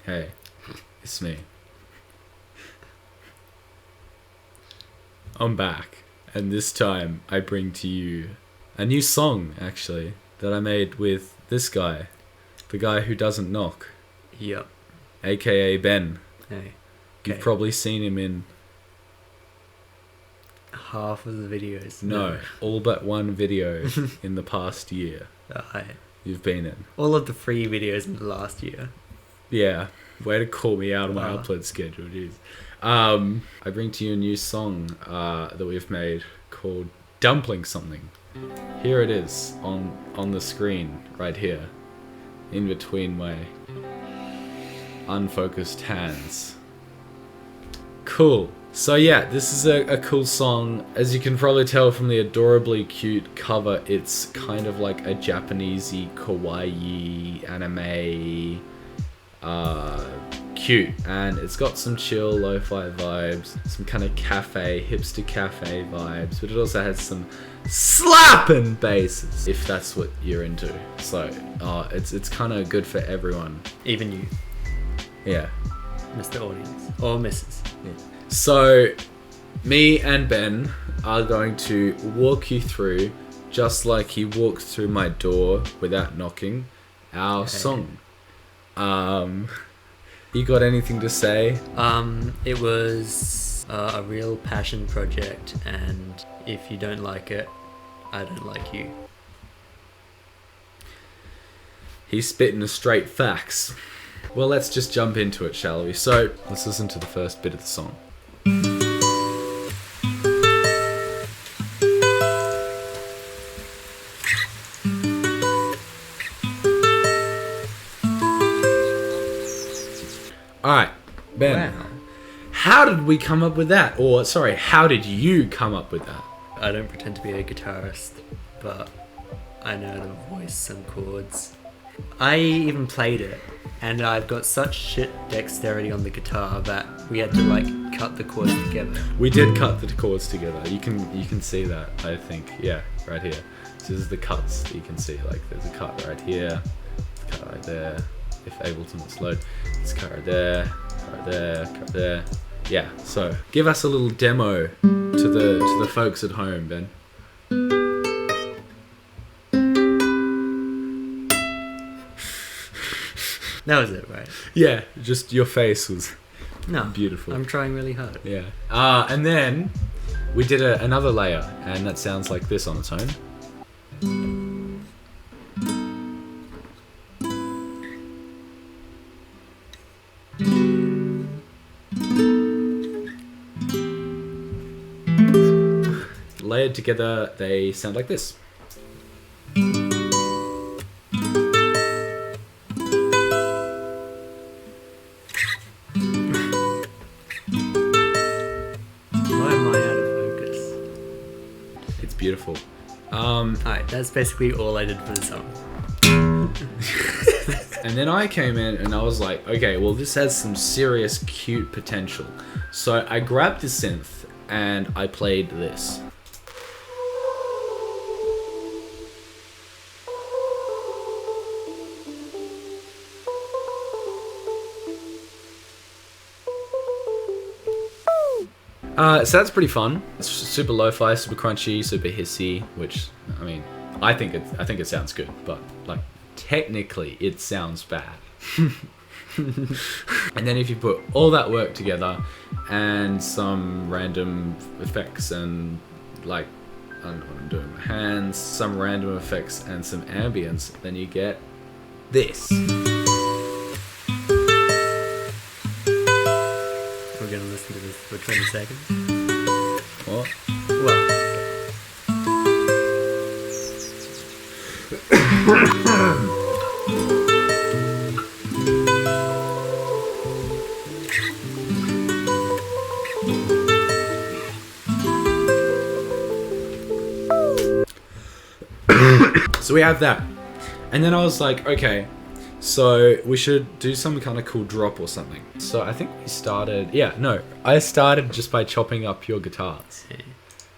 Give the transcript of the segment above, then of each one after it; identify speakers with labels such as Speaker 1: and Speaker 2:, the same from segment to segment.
Speaker 1: Hey, it's me. I'm back, and this time I bring to you a new song, actually, that I made with this guy, the guy who doesn't knock.
Speaker 2: Yep.
Speaker 1: AKA Ben.
Speaker 2: Hey. Okay.
Speaker 1: You've probably seen him in...
Speaker 2: half of the videos.
Speaker 1: No, all but one video in the past year you've been in.
Speaker 2: All of the free videos in the last year.
Speaker 1: Yeah, way to call me out on my upload schedule, jeez. I bring to you a new song that we've made called Dumpling Something. Here it is on the screen right here, in between my unfocused hands. Cool. So yeah, this is a cool song. As you can probably tell from the adorably cute cover, it's kind of like a Japanesey kawaii anime cute, and it's got some chill lo-fi vibes, some kind of hipster cafe vibes, but it also has some slapping basses, if that's what you're into. So it's kind of good for everyone,
Speaker 2: even you.
Speaker 1: Yeah,
Speaker 2: Mr. Audience or Mrs.
Speaker 1: Yeah. So me and Ben are going to walk you through, just like he walked through my door without knocking, our song. You got anything to say?
Speaker 2: It was a real passion project, and if you don't like it, I don't like you.
Speaker 1: He's spitting the straight facts. Well, let's just jump into it, shall we? So, let's listen to the first bit of the song. Alright, Ben.
Speaker 2: Wow.
Speaker 1: How did we come up with that? Or, sorry, how did you come up with that?
Speaker 2: I don't pretend to be a guitarist, but I know how to voice some chords. I even played it, and I've got such shit dexterity on the guitar that we had to cut the chords together.
Speaker 1: We did cut the chords together. You can see that, I think. Yeah, right here. So this is the cuts that you can see. There's a cut right here, a cut right there. If Ableton was load, it's cut right there, right there, cut there. Yeah. So give us a little demo to the folks at home, Ben.
Speaker 2: That was it, right?
Speaker 1: Yeah, just your face was
Speaker 2: No,
Speaker 1: beautiful.
Speaker 2: I'm trying really hard.
Speaker 1: Yeah. And then we did another layer, and that sounds like this on its own. Layered together, they sound like this. Beautiful.
Speaker 2: Alright, that's basically all I did for the song.
Speaker 1: And then I came in and I was like, okay, well, this has some serious cute potential. So I grabbed the synth and I played this. So that's pretty fun. It's super lo-fi, super crunchy, super hissy, which, I mean, I think it sounds good, but technically it sounds bad. And then if you put all that work together and some random effects and I don't know what I'm doing with my hands, some random effects and some ambience, then you get this.
Speaker 2: We're gonna listen to this for 20 seconds.
Speaker 1: What?
Speaker 2: Well.
Speaker 1: So we have that. And then I was like, okay, so we should do some kind of cool drop or something. So I think we started... I started just by chopping up your guitars.
Speaker 2: Okay.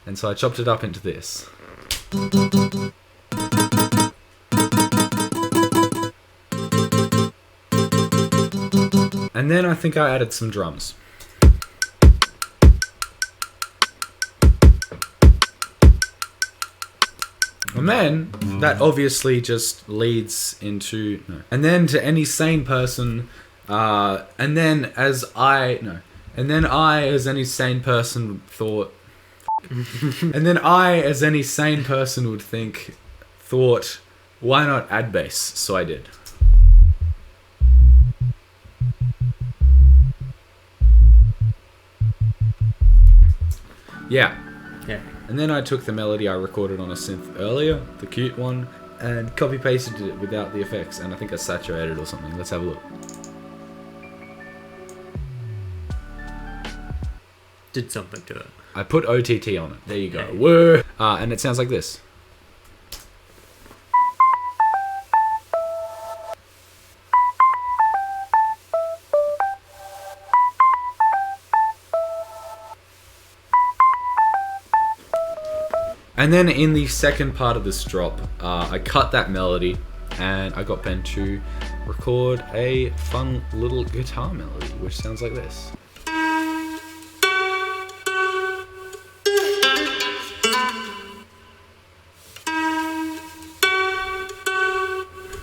Speaker 1: And so I chopped it up into this. And then I think I added some drums. And then that obviously just leads into and then to any sane person, and then I as any sane person thought, and then I as any sane person would thought, why not add bass? So I did. Yeah. And then I took the melody I recorded on a synth earlier, the cute one, and copy-pasted it without the effects, and I think I saturated or something. Let's have a look.
Speaker 2: Did something to it.
Speaker 1: I put OTT on it. There you go. Whoa! And it sounds like this. And then in the second part of this drop, I cut that melody and I got Ben to record a fun little guitar melody, which sounds like this.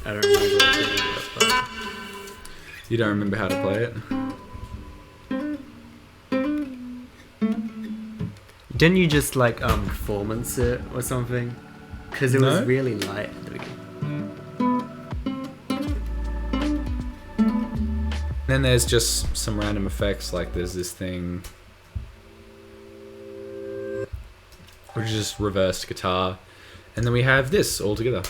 Speaker 2: I don't remember what it is, but...
Speaker 1: You don't remember how to play it?
Speaker 2: Didn't you just like performance it or something? Because it was really light at the beginning.
Speaker 1: Then there's just some random effects, like there's this thing which is just reversed guitar, and then we have this all together.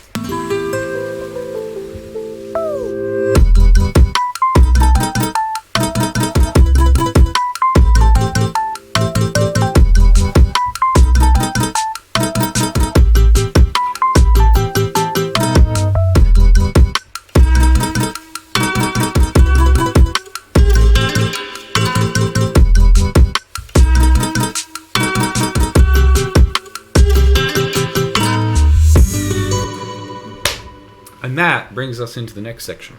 Speaker 1: And that brings us into the next section.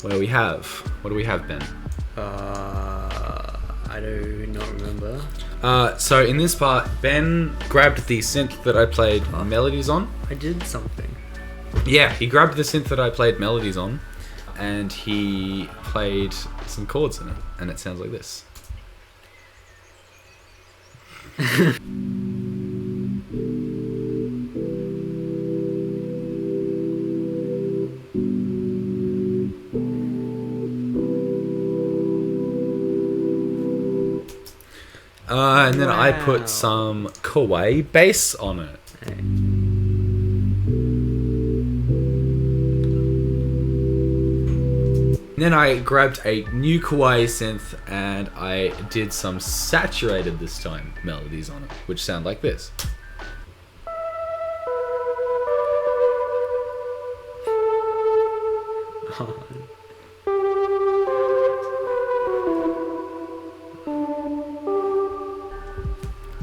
Speaker 1: What do we have, Ben?
Speaker 2: I do not remember.
Speaker 1: So in this part, Ben grabbed the synth that I played melodies on.
Speaker 2: I did something.
Speaker 1: Yeah, he grabbed the synth that I played melodies on, and he played some chords in it, and it sounds like this. And then I put some kawaii bass on it. Then I grabbed a new kawaii synth and I did some saturated this time melodies on it, which sound like this.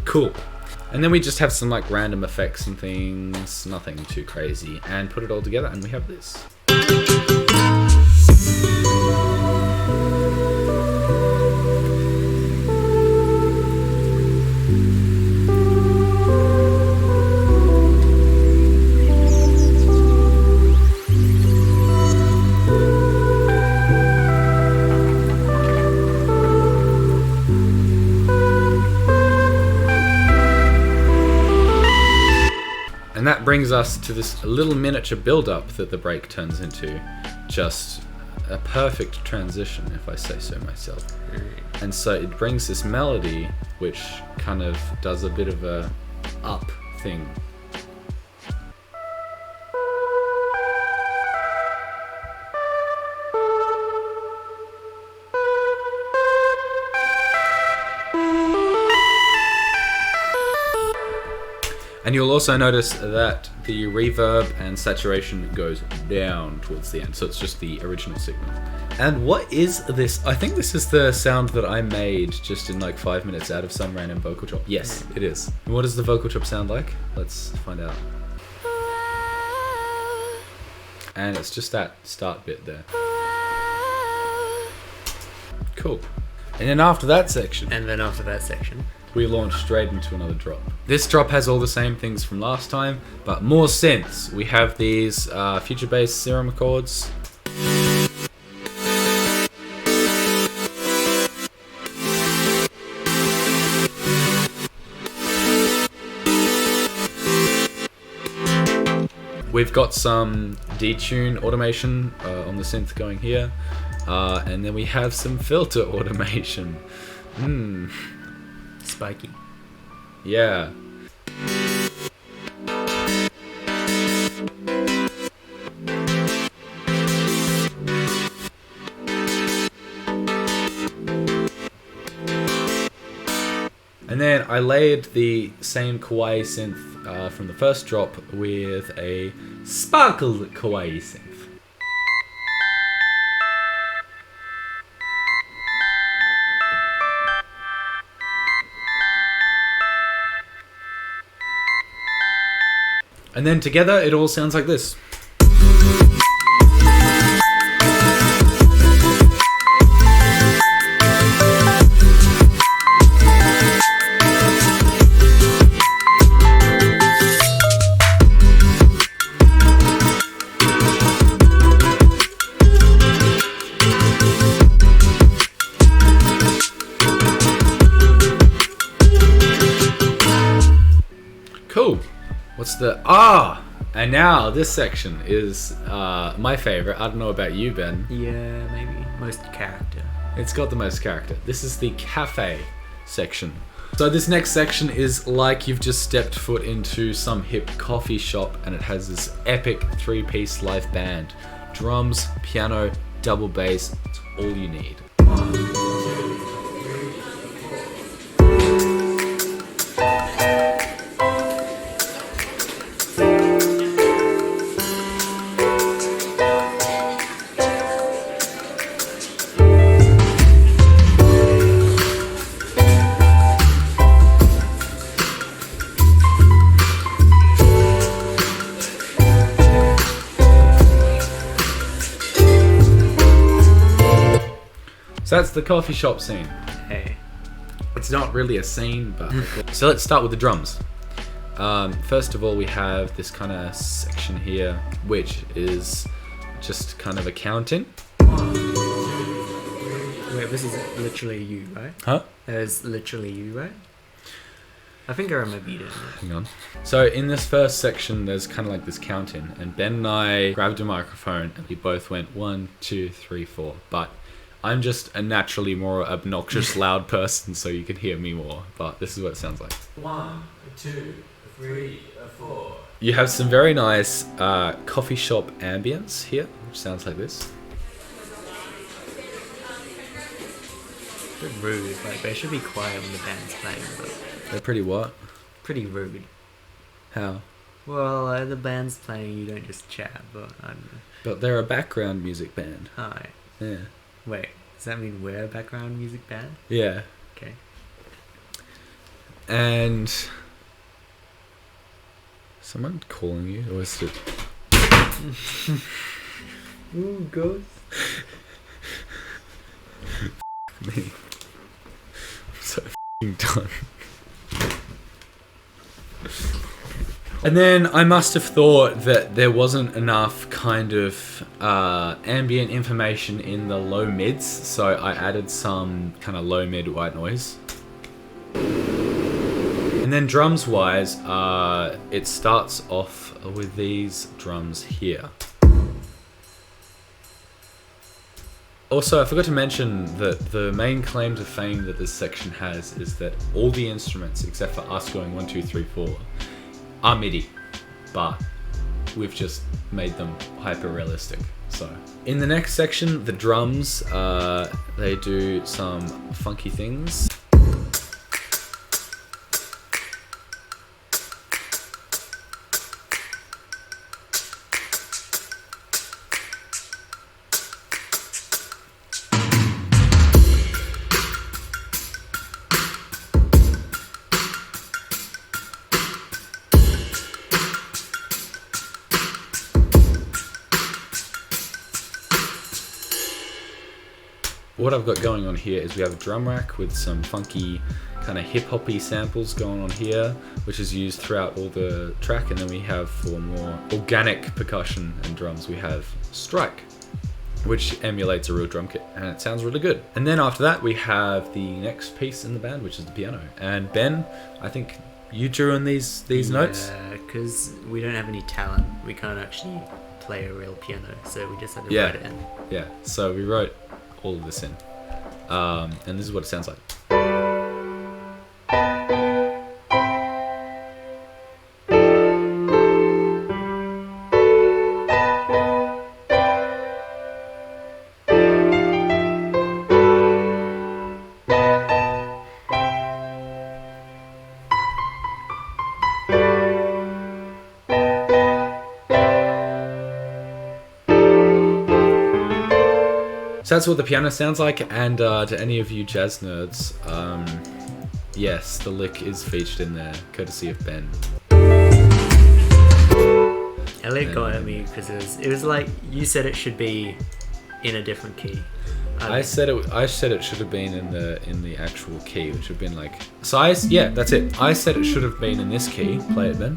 Speaker 1: Cool. And then we just have some like random effects and things, nothing too crazy, and put it all together and we have this. And that brings us to this little miniature build-up that the break turns into. Just a perfect transition, if I say so myself. And so it brings this melody, which kind of does a bit of a up thing. And you'll also notice that the reverb and saturation goes down towards the end, so it's just the original signal. And what is this? I think this is the sound that I made just in like 5 minutes out of some random vocal chop. Yes, it is. And what does the vocal chop sound like? Let's find out. And it's just that start bit there. Cool. And then after that section,
Speaker 2: we
Speaker 1: launch straight into another drop. This drop has all the same things from last time, but more synths. We have these future-based serum chords. We've got some detune automation on the synth going here, and then we have some filter automation.
Speaker 2: Spiky.
Speaker 1: Yeah. And then I layered the same kawaii synth from the first drop with a sparkled kawaii synth. And then together it all sounds like this. Cool. What's the... And now this section is my favorite. I don't know about you, Ben.
Speaker 2: Yeah, maybe. Most character.
Speaker 1: It's got the most character. This is the cafe section. So this next section is like you've just stepped foot into some hip coffee shop and it has this epic 3-piece live band. Drums, piano, double bass. It's all you need. So that's the coffee shop scene.
Speaker 2: Hey.
Speaker 1: It's not really a scene, but... So let's start with the drums. First of all, we have this kind of section here, which is just kind of a count-in.
Speaker 2: Wait, this is literally you, right?
Speaker 1: Huh?
Speaker 2: That is literally you, right? I think I remember you doing that.
Speaker 1: Hang on. So in this first section, there's kind of like this count-in, and Ben and I grabbed a microphone, and we both went 1, 2, 3, 4, but... I'm just a naturally more obnoxious, loud person, so you can hear me more. But this is what it sounds like.
Speaker 2: 1, 2, 3, 4.
Speaker 1: You have some very nice coffee shop ambience here, which sounds like this.
Speaker 2: A bit rude, like they should be quiet when the band's playing, but...
Speaker 1: They're pretty what?
Speaker 2: Pretty rude.
Speaker 1: How?
Speaker 2: Well, the band's playing, you don't just chat, but I don't know.
Speaker 1: But they're a background music band.
Speaker 2: Alright.
Speaker 1: Yeah.
Speaker 2: Wait, does that mean we're a background music band?
Speaker 1: Yeah.
Speaker 2: Okay.
Speaker 1: And... Someone calling you? Or is it...
Speaker 2: Ooh, ghost.
Speaker 1: Me. I'm so f***ing done. And then I must have thought that there wasn't enough kind of ambient information in the low mids, so I added some kind of low mid white noise. And then drums wise, it starts off with these drums here. Also, I forgot to mention that the main claim to fame that this section has is that all the instruments, except for us going 1, 2, 3, 4, are MIDI, but we've just made them hyper realistic. So in the next section, the drums, they do some funky things. what I've got going on here is we have a drum rack with some funky kind of hip-hoppy samples going on here, which is used throughout all the track. And then we have, for more organic percussion and drums, we have Strike, which emulates a real drum kit, and it sounds really good. And then after that, we have the next piece in the band, which is the piano. And Ben, I think you drew in these notes?
Speaker 2: Yeah, because we don't have any talent. We can't actually play a real piano, so we just had to write it in.
Speaker 1: Yeah, so we wrote all of this in. And this is what it sounds like. So that's what the piano sounds like, and to any of you jazz nerds, yes, the lick is featured in there, courtesy of Ben.
Speaker 2: Elliot got at me because it was like you said it should be in a different key.
Speaker 1: I said it should have been in the actual key, which would have been like yeah, that's it. I said it should have been in this key. Play it, Ben.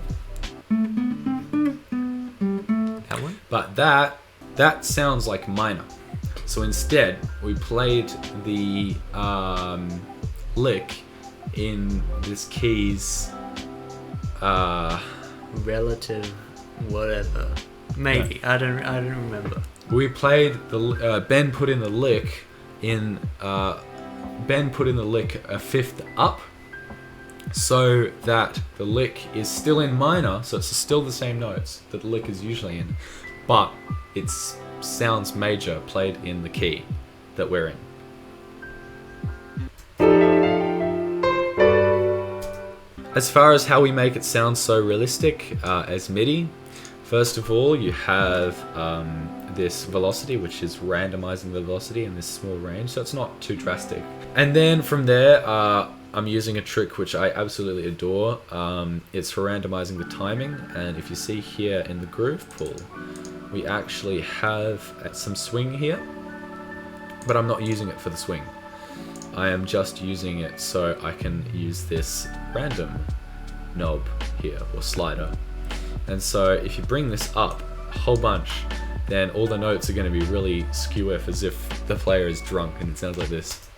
Speaker 2: That one?
Speaker 1: But that sounds like minor. So instead, we played the lick in this key's
Speaker 2: relative whatever. Maybe.
Speaker 1: No.
Speaker 2: I don't remember.
Speaker 1: We played the Ben put in the lick a fifth up, so that the lick is still in minor, so it's still the same notes that the lick is usually in, but it sounds major played in the key that we're in. As far as how we make it sound so realistic as MIDI, first of all, you have this velocity, which is randomizing the velocity in this small range, so it's not too drastic. And then from there, I'm using a trick which I absolutely adore. It's for randomizing the timing, and if you see here in the groove pool, we actually have some swing here, but I'm not using it for the swing. I am just using it so I can use this random knob here, or slider. And so if you bring this up a whole bunch, then all the notes are going to be really skew-off, as if the player is drunk, and it sounds like this.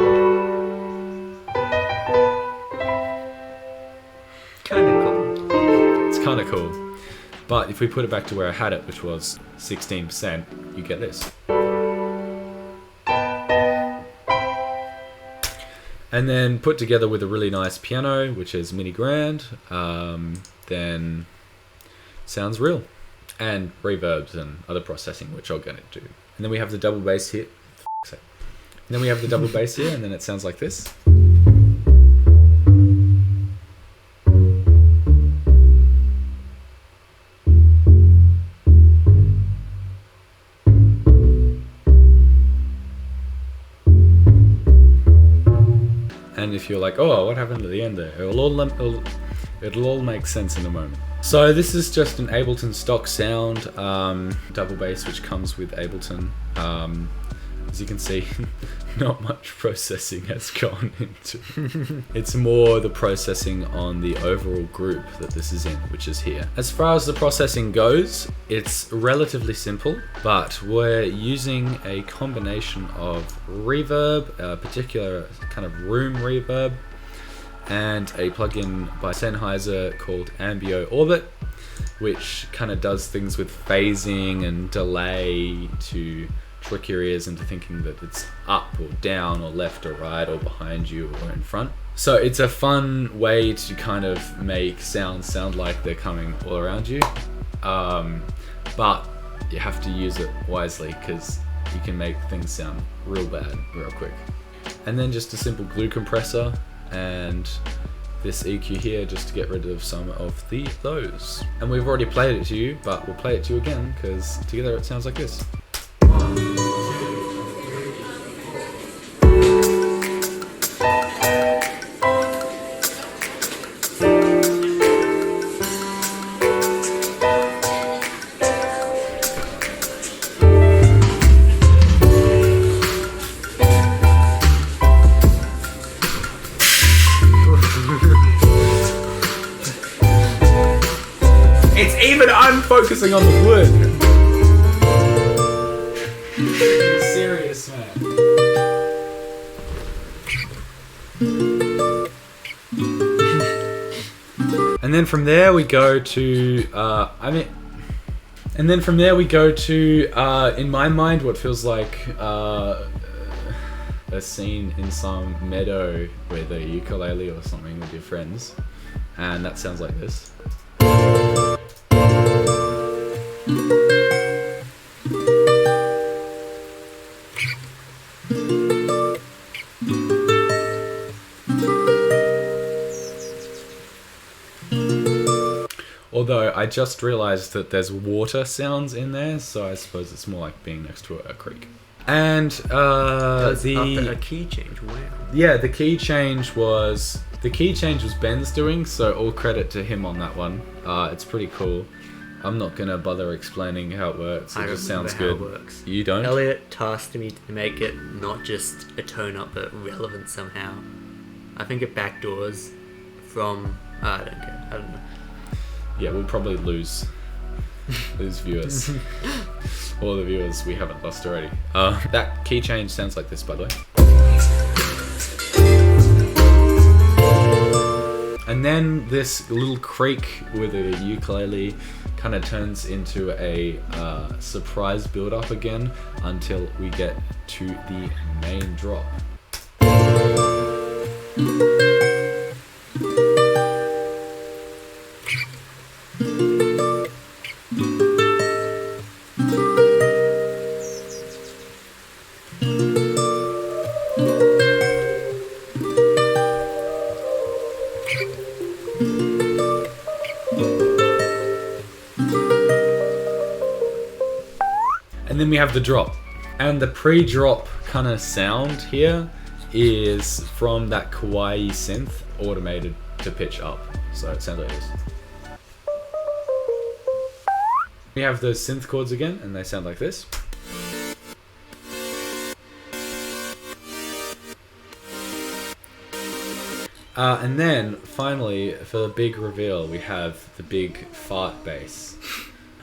Speaker 2: Kinda cool.
Speaker 1: It's kind of cool. But if we put it back to where I had it, which was 16%, you get this. And then put together with a really nice piano, which is mini grand, then sounds real. And reverbs and other processing, which I'll get into. And then we have the double bass here. And then we have the double bass here, and then it sounds like this. And if you're like, oh, what happened to the end there? It'll all make sense in a moment. So this is just an Ableton stock sound double bass, which comes with Ableton. As you can see, not much processing has gone into. It's more the processing on the overall group that this is in, which is here. As far as the processing goes, it's relatively simple, but we're using a combination of reverb, a particular kind of room reverb, and a plugin by Sennheiser called Ambio Orbit, which kind of does things with phasing and delay to trick your ears into thinking that it's up or down or left or right or behind you or in front. So it's a fun way to kind of make sounds sound like they're coming all around you, but you have to use it wisely, because you can make things sound real bad real quick. And then just a simple glue compressor and this EQ here, just to get rid of some of the lows. And we've already played it to you, but we'll play it to you again, because together it sounds like this. focusing on the wood. Serious, man. And then from there we go to, in my mind, what feels like a scene in some meadow with a ukulele or something with your friends. And that sounds like this. Although I just realized that there's water sounds in there, so I suppose it's more like being next to a creek. And
Speaker 2: After a key change, wow.
Speaker 1: Yeah, the key change was Ben's doing, so all credit to him on that one. It's pretty cool. I'm not gonna bother explaining how it works. It just sounds good.
Speaker 2: How it works.
Speaker 1: You don't?
Speaker 2: Elliot tasked me to make it not just a tone up, but relevant somehow. I think it backdoors from. I don't care. I don't know.
Speaker 1: Yeah, we'll probably lose viewers. All the viewers we haven't lost already. That key change sounds like this, by the way. And then this little creak with a ukulele kind of turns into a surprise build-up again until we get to the main drop. And then we have the drop. And the pre-drop kind of sound here is from that kawaii synth automated to pitch up. So it sounds like this. We have the synth chords again, and they sound like this. And then, finally, for the big reveal, we have the big fart bass.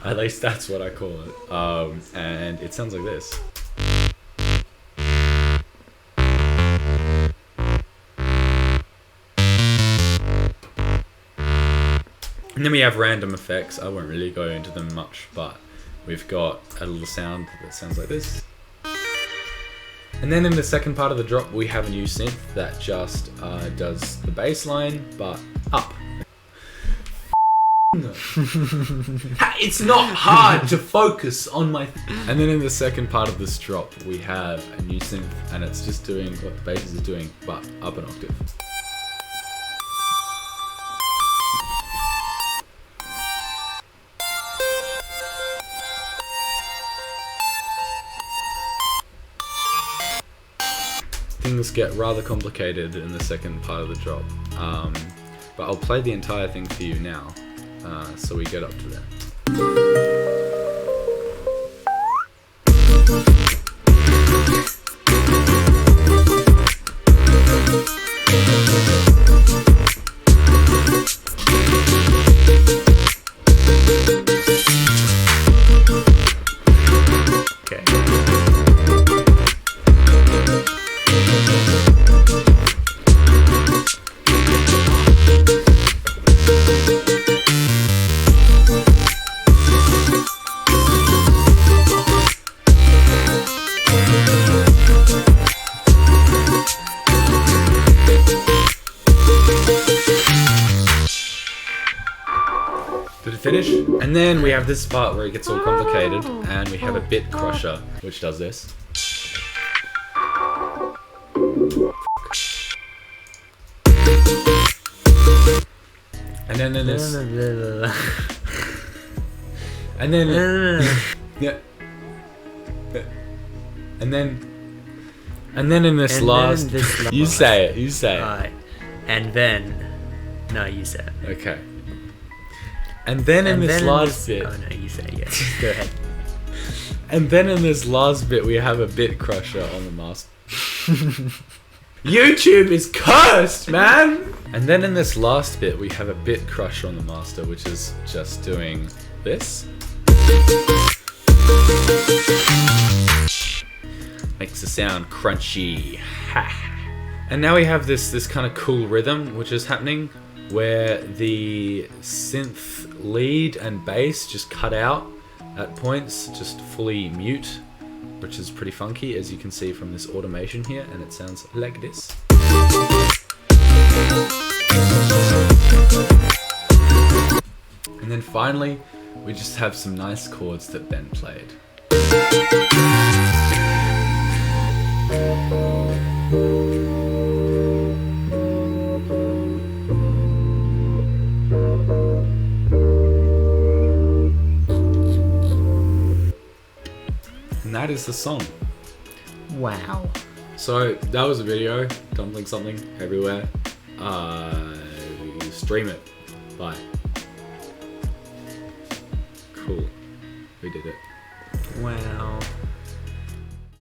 Speaker 1: At least that's what I call it. And it sounds like this. And then we have random effects. I won't really go into them much, but we've got a little sound that sounds like this. And then in the second part of the drop, we have a new synth that just does the bass line, but up. It's not hard to focus on my... And then in the second part of this drop, we have a new synth, and it's just doing what the bass is doing, but up an octave. Things get rather complicated in the second part of the drop, but I'll play the entire thing for you now, so we get up to there. Did it finish? And then we have this part where it gets all complicated, and we have a bit crusher, which does this. And then in this... And then... Yeah. And then in this last... You say it, you say it.
Speaker 2: Alright. And then... No, you say it.
Speaker 1: Okay. And then in this last bit...
Speaker 2: Oh no, you say it, yes. Go ahead.
Speaker 1: And then in this last bit, we have a bit crusher on the master. YouTube is cursed, man! And then in this last bit, we have a bit crusher on the master, which is just doing this. Makes the sound crunchy. Ha. And now we have this kind of cool rhythm which is happening where the synth lead and bass just cut out at points, just fully mute, which is pretty funky as you can see from this automation here, and it sounds like this. And then finally, we just have some nice chords that Ben played. And that is the song.
Speaker 2: Wow.
Speaker 1: So that was a video, Dumpling Something everywhere. Stream it. Bye. Cool. We did it.
Speaker 2: Wow.